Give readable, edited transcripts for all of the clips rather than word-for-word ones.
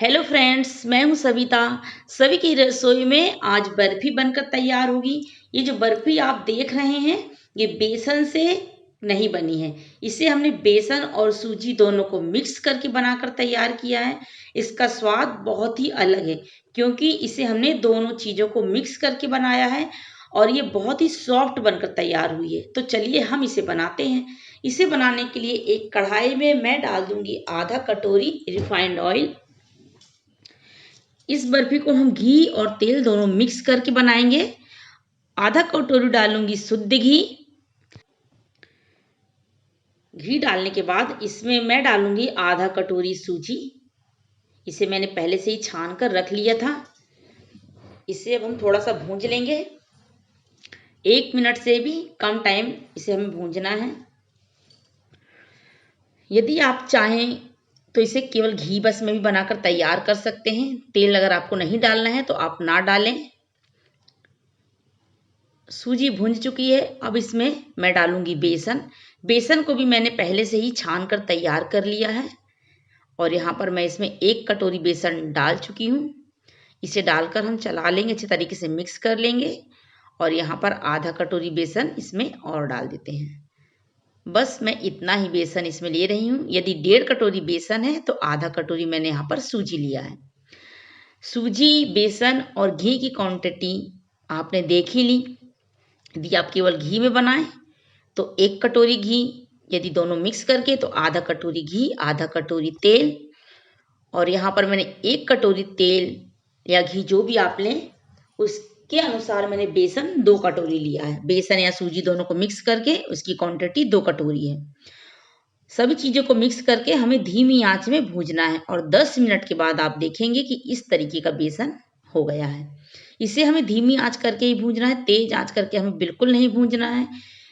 Hello friends, मैं हूं सविता। सभी की रसोई में आज बर्फी बनकर तैयार होगी। ये जो बर्फी आप देख रहे हैं, ये बेसन से नहीं बनी है। इसे हमने बेसन और सूजी दोनों को मिक्स करके बनाकर तैयार किया है। इसका स्वाद बहुत ही अलग है, क्योंकि इसे हमने दोनों चीज़ों को मिक्स करके बनाया है और ये बहुत ही सॉफ्ट बनकर तैयार हुई है। तो चलिए हम इसे बनाते हैं। इसे बनाने के लिए एक कढ़ाई में मैं डाल दूंगी आधा कटोरी रिफाइंड ऑयल। इस बर्फी को हम घी और तेल दोनों मिक्स करके बनाएंगे। आधा कटोरी डालूंगी शुद्ध घी। घी डालने के बाद इसमें मैं डालूंगी आधा कटोरी सूजी। इसे मैंने पहले से ही छान कर रख लिया था। इसे अब हम थोड़ा सा भूंज लेंगे। 1 मिनट से भी कम टाइम इसे हमें भूंजना है। यदि आप चाहें तो इसे केवल घी बस में भी बनाकर तैयार कर सकते हैं। तेल अगर आपको नहीं डालना है तो आप ना डालें। सूजी भुंज चुकी है। अब इसमें मैं डालूंगी बेसन। बेसन को भी मैंने पहले से ही छान कर तैयार कर लिया है और यहाँ पर मैं इसमें 1 कटोरी बेसन डाल चुकी हूँ। इसे डालकर हम चला लेंगे, अच्छे तरीके से मिक्स कर लेंगे। और यहाँ पर आधा कटोरी बेसन इसमें और डाल देते हैं। बस मैं इतना ही बेसन इसमें ले रही हूँ। यदि 1.5 कटोरी बेसन है तो आधा कटोरी मैंने यहाँ पर सूजी लिया है। सूजी, बेसन और घी की क्वांटिटी आपने देख ही ली। यदि आप केवल घी में बनाएं तो 1 कटोरी घी, यदि दोनों मिक्स करके तो आधा कटोरी घी, आधा कटोरी तेल। और यहाँ पर मैंने 1 कटोरी तेल या घी जो भी आप लें उसके अनुसार मैंने बेसन 2 कटोरी लिया है। बेसन या सूजी दोनों को मिक्स करके उसकी क्वांटिटी 2 कटोरी है। सभी चीज़ों को मिक्स करके हमें धीमी आंच में भूनना है और 10 मिनट के बाद आप देखेंगे कि इस तरीके का बेसन हो गया है। इसे हमें धीमी आंच करके ही भूनना है, तेज आंच करके हमें बिल्कुल नहीं भूनना है,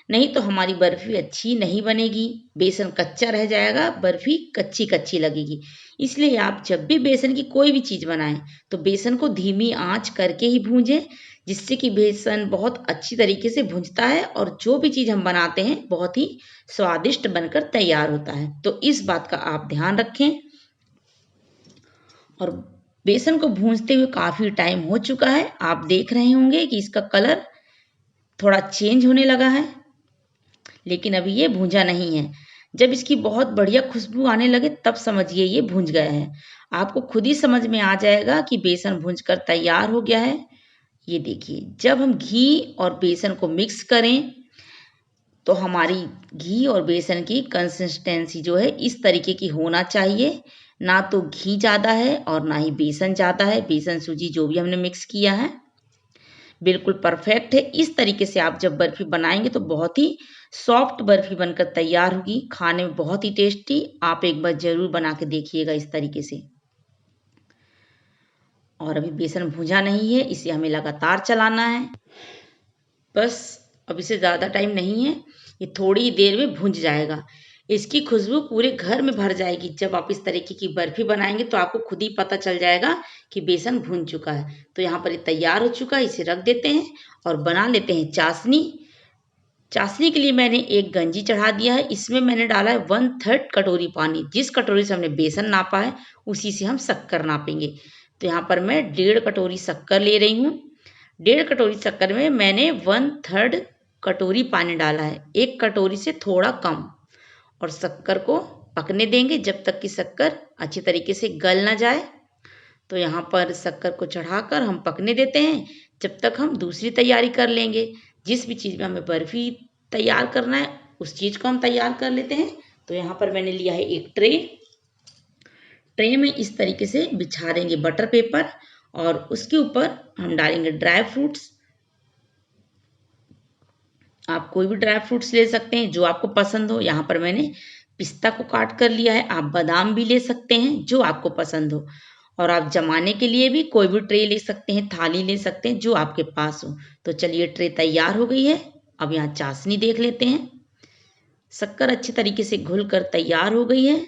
नहीं तो हमारी बर्फी अच्छी नहीं बनेगी। बेसन कच्चा रह जाएगा, बर्फी कच्ची कच्ची लगेगी। इसलिए आप जब भी बेसन की कोई भी चीज़ बनाएं तो बेसन को धीमी आंच करके ही भूंजें, जिससे कि बेसन बहुत अच्छी तरीके से भुंजता है और जो भी चीज़ हम बनाते हैं बहुत ही स्वादिष्ट बनकर तैयार होता है। तो इस बात का आप ध्यान रखें। और बेसन को भूंजते हुए काफ़ी टाइम हो चुका है। आप देख रहे होंगे कि इसका कलर थोड़ा चेंज होने लगा है, लेकिन अभी ये भूंजा नहीं है। जब इसकी बहुत बढ़िया खुशबू आने लगे तब समझिए ये भूंज गया है। आपको खुद ही समझ में आ जाएगा कि बेसन भूंज कर तैयार हो गया है। ये देखिए, जब हम घी और बेसन को मिक्स करें तो हमारी घी और बेसन की कंसिस्टेंसी जो है इस तरीके की होना चाहिए। ना तो घी ज़्यादा है और ना ही बेसन ज़्यादा है। बेसन सूजी जो भी हमने मिक्स किया है बिल्कुल परफेक्ट है। इस तरीके से आप जब बर्फी बनाएंगे तो बहुत ही सॉफ्ट बर्फी बनकर तैयार होगी, खाने में बहुत ही टेस्टी। आप एक बार ज़रूर बना के देखिएगा इस तरीके से। और अभी बेसन भुना नहीं है, इसे हमें लगातार चलाना है। बस अब इसे ज़्यादा टाइम नहीं है, ये थोड़ी ही देर में भुंज जाएगा। इसकी खुशबू पूरे घर में भर जाएगी। जब आप इस तरीके की बर्फी बनाएंगे तो आपको खुद ही पता चल जाएगा कि बेसन भुन चुका है। तो यहाँ पर ये तैयार हो चुका है। इसे रख देते हैं और बना लेते हैं चाशनी। चाशनी के लिए मैंने एक गंजी चढ़ा दिया है। इसमें मैंने डाला है 1/3 कटोरी पानी। जिस कटोरी से हमने बेसन नापा है उसी से हम शक्कर नापेंगे। तो यहाँ पर मैं 1.5 कटोरी शक्कर ले रही हूँ। 1.5 कटोरी शक्कर में मैंने 1/3 कटोरी पानी डाला है, 1 कटोरी से थोड़ा कम। और शक्कर को पकने देंगे जब तक कि शक्कर अच्छी तरीके से गल ना जाए। तो यहाँ पर शक्कर को चढ़ाकर हम पकने देते हैं जब तक हम दूसरी तैयारी कर लेंगे। जिस भी चीज़ में हमें बर्फी तैयार करना है उस चीज़ को हम तैयार कर लेते हैं। तो यहाँ पर मैंने लिया है एक ट्रे। ट्रे में इस तरीके से बिछा देंगे बटर पेपर और उसके ऊपर हम डालेंगे ड्राई फ्रूट्स। आप कोई भी ड्राई फ्रूट्स ले सकते हैं जो आपको पसंद हो। यहाँ पर मैंने पिस्ता को काट कर लिया है। आप बादाम भी ले सकते हैं जो आपको पसंद हो। और आप जमाने के लिए भी कोई भी ट्रे ले सकते हैं, थाली ले सकते हैं जो आपके पास हो। तो चलिए, ट्रे तैयार हो गई है। अब यहाँ चाशनी देख लेते हैं। शक्कर अच्छी तरीके से घुल कर तैयार हो गई है।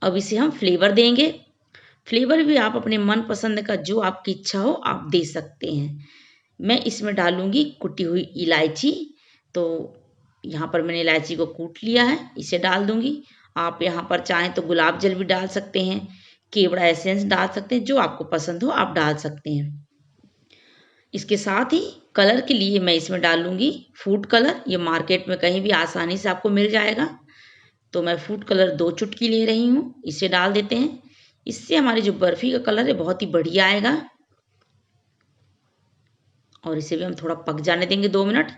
अब इसे हम फ्लेवर देंगे। फ्लेवर भी आप अपने मन पसंद का जो आपकी इच्छा हो आप दे सकते हैं। मैं इसमें डालूंगी कुटी हुई इलायची। तो यहाँ पर मैंने इलायची को कूट लिया है, इसे डाल दूंगी। आप यहाँ पर चाहें तो गुलाब जल भी डाल सकते हैं। केवड़ा एसेंस डाल सकते हैं, जो आपको पसंद हो आप डाल सकते हैं। इसके साथ ही कलर के लिए मैं इसमें डालूंगी फूड कलर। ये मार्केट में कहीं भी आसानी से आपको मिल जाएगा। तो मैं फूड कलर 2 चुटकी ले रही हूँ, इसे डाल देते हैं। इससे हमारी जो बर्फी का कलर है बहुत ही बढ़िया आएगा। और इसे भी हम थोड़ा पक जाने देंगे 2 मिनट।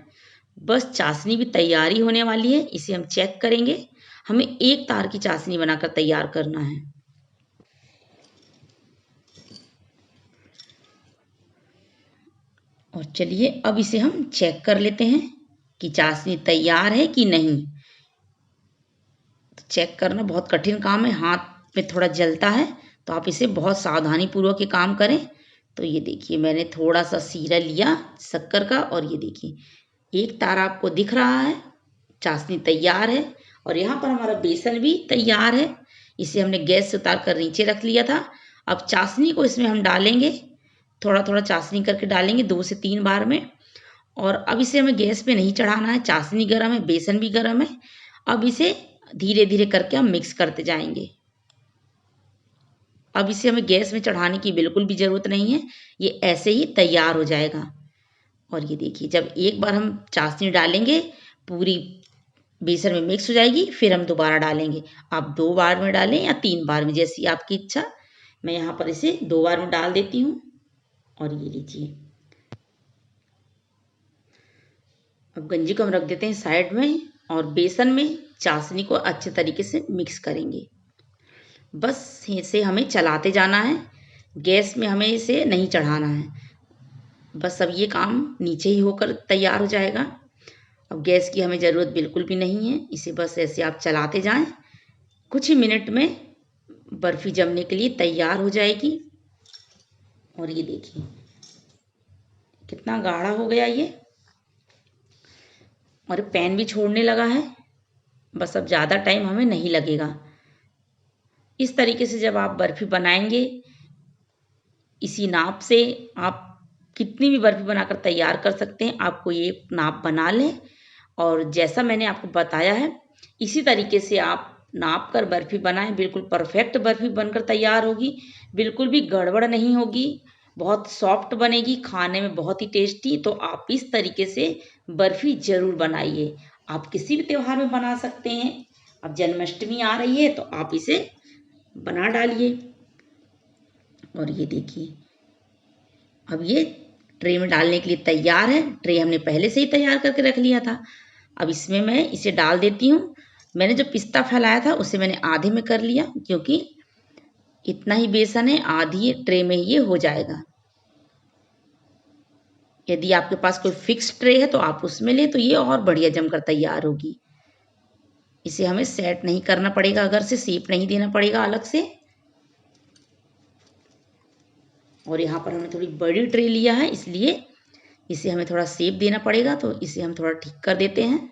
बस चाशनी भी तैयारी होने वाली है, इसे हम चेक करेंगे। हमें एक तार की चाशनी बनाकर तैयार करना है। और चलिए अब इसे हम चेक कर लेते हैं कि चाशनी तैयार है कि नहीं। तो चेक करना बहुत कठिन काम है, हाथ में थोड़ा जलता है, तो आप इसे बहुत सावधानी पूर्वक ये काम करें। तो ये देखिए मैंने थोड़ा सा सीरा लिया शक्कर का, और ये देखिए एक तारा आपको दिख रहा है, चाशनी तैयार है। और यहाँ पर हमारा बेसन भी तैयार है। इसे हमने गैस से उतार कर नीचे रख लिया था। अब चाशनी को इसमें हम डालेंगे, थोड़ा थोड़ा चाशनी करके डालेंगे 2 से 3 बार में। और अब इसे हमें गैस पे नहीं चढ़ाना है, चाशनी गर्म है, बेसन भी गर्म है। अब इसे धीरे धीरे करके हम मिक्स करते जाएंगे। अब इसे हमें गैस में चढ़ाने की बिल्कुल भी ज़रूरत नहीं है, ये ऐसे ही तैयार हो जाएगा। और ये देखिए जब एक बार हम चाशनी डालेंगे पूरी बेसन में मिक्स हो जाएगी, फिर हम दोबारा डालेंगे। आप 2 बार में डालें या 3 बार में, जैसी आपकी इच्छा। मैं यहाँ पर इसे 2 बार में डाल देती हूँ। और ये लीजिए, अब गंजी को हम रख देते हैं साइड में और बेसन में चाशनी को अच्छे तरीके से मिक्स करेंगे। बस इसे हमें चलाते जाना है, गैस में हमें इसे नहीं चढ़ाना है। बस अब ये काम नीचे ही होकर तैयार हो जाएगा। अब गैस की हमें ज़रूरत बिल्कुल भी नहीं है, इसे बस ऐसे आप चलाते जाएं। कुछ ही मिनट में बर्फ़ी जमने के लिए तैयार हो जाएगी। और ये देखिए कितना गाढ़ा हो गया ये, और पैन भी छोड़ने लगा है। बस अब ज़्यादा टाइम हमें नहीं लगेगा। इस तरीके से जब आप बर्फ़ी बनाएंगे, इसी नाप से आप कितनी भी बर्फ़ी बनाकर तैयार कर सकते हैं। आपको ये नाप बना लें, और जैसा मैंने आपको बताया है इसी तरीके से आप नाप कर बर्फ़ी बनाएं। बिल्कुल परफेक्ट बर्फ़ी बनकर तैयार होगी, बिल्कुल भी गड़बड़ नहीं होगी, बहुत सॉफ्ट बनेगी, खाने में बहुत ही टेस्टी। तो आप इस तरीके से बर्फ़ी ज़रूर बनाइए। आप किसी भी त्यौहार में बना सकते हैं। अब जन्माष्टमी आ रही है तो आप इसे बना डालिए। और ये देखिए अब ये ट्रे में डालने के लिए तैयार है। ट्रे हमने पहले से ही तैयार करके रख लिया था। अब इसमें मैं इसे डाल देती हूँ। मैंने जो पिस्ता फैलाया था उसे मैंने आधे में कर लिया, क्योंकि इतना ही बेसन है, आधी ट्रे में ये हो जाएगा। यदि आपके पास कोई फिक्स ट्रे है तो आप उसमें ले, तो ये और बढ़िया जमकर तैयार होगी। इसे हमें सेट नहीं करना पड़ेगा, अगर से शेप नहीं देना पड़ेगा अलग से। और यहाँ पर हमने थोड़ी बड़ी ट्रे लिया है, इसलिए इसे हमें थोड़ा शेप देना पड़ेगा, तो इसे हम थोड़ा ठीक कर देते हैं।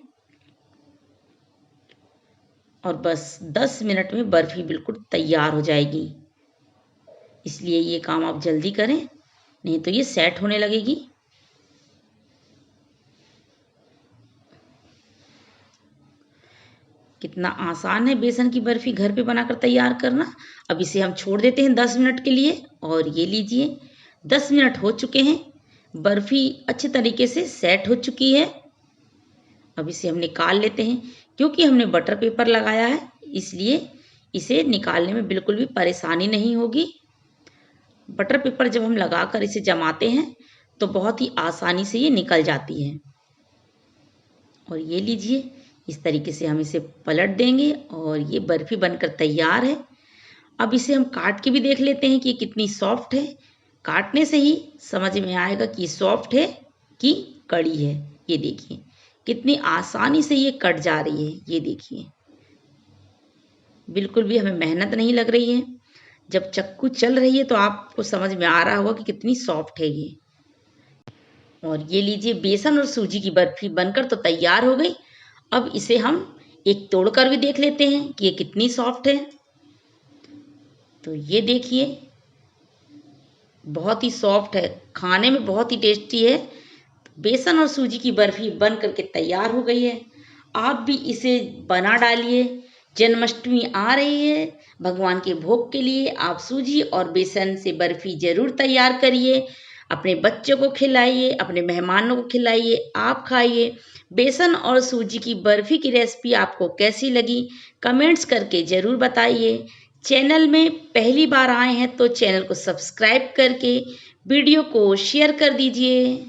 और बस 10 मिनट में बर्फ़ी बिल्कुल तैयार हो जाएगी। इसलिए ये काम आप जल्दी करें, नहीं तो ये सेट होने लगेगी। कितना आसान है बेसन की बर्फ़ी घर पे बनाकर तैयार करना। अब इसे हम छोड़ देते हैं 10 मिनट के लिए। और ये लीजिए 10 मिनट हो चुके हैं, बर्फ़ी अच्छे तरीके से सेट हो चुकी है। अब इसे हम निकाल लेते हैं। क्योंकि हमने बटर पेपर लगाया है, इसलिए इसे निकालने में बिल्कुल भी परेशानी नहीं होगी। बटर पेपर जब हम लगाकर इसे जमाते हैं तो बहुत ही आसानी से ये निकल जाती है। और ये लीजिए इस तरीके से हम इसे पलट देंगे और ये बर्फ़ी बनकर तैयार है। अब इसे हम काट के भी देख लेते हैं कि ये कितनी सॉफ्ट है। काटने से ही समझ में आएगा कि सॉफ्ट है कि कड़ी है। ये देखिए कितनी आसानी से ये कट जा रही है। ये देखिए बिल्कुल भी हमें मेहनत नहीं लग रही है। जब चक्कू चल रही है तो आपको समझ में आ रहा होगा कि कितनी सॉफ्ट है ये। और ये लीजिए बेसन और सूजी की बर्फ़ी बनकर तो तैयार हो गई। अब इसे हम एक तोड़कर भी देख लेते हैं कि ये कितनी सॉफ्ट है। तो ये देखिए बहुत ही सॉफ्ट है, खाने में बहुत ही टेस्टी है। बेसन और सूजी की बर्फ़ी बन करके तैयार हो गई है। आप भी इसे बना डालिए, जन्माष्टमी आ रही है, भगवान के भोग के लिए आप सूजी और बेसन से बर्फी जरूर तैयार करिए। अपने बच्चों को खिलाइए, अपने मेहमानों को खिलाइए, आप खाइए। बेसन और सूजी की बर्फी की रेसिपी आपको कैसी लगी, कमेंट्स करके जरूर बताइए। चैनल में पहली बार आए हैं तो चैनल को सब्सक्राइब करके वीडियो को शेयर कर दीजिए।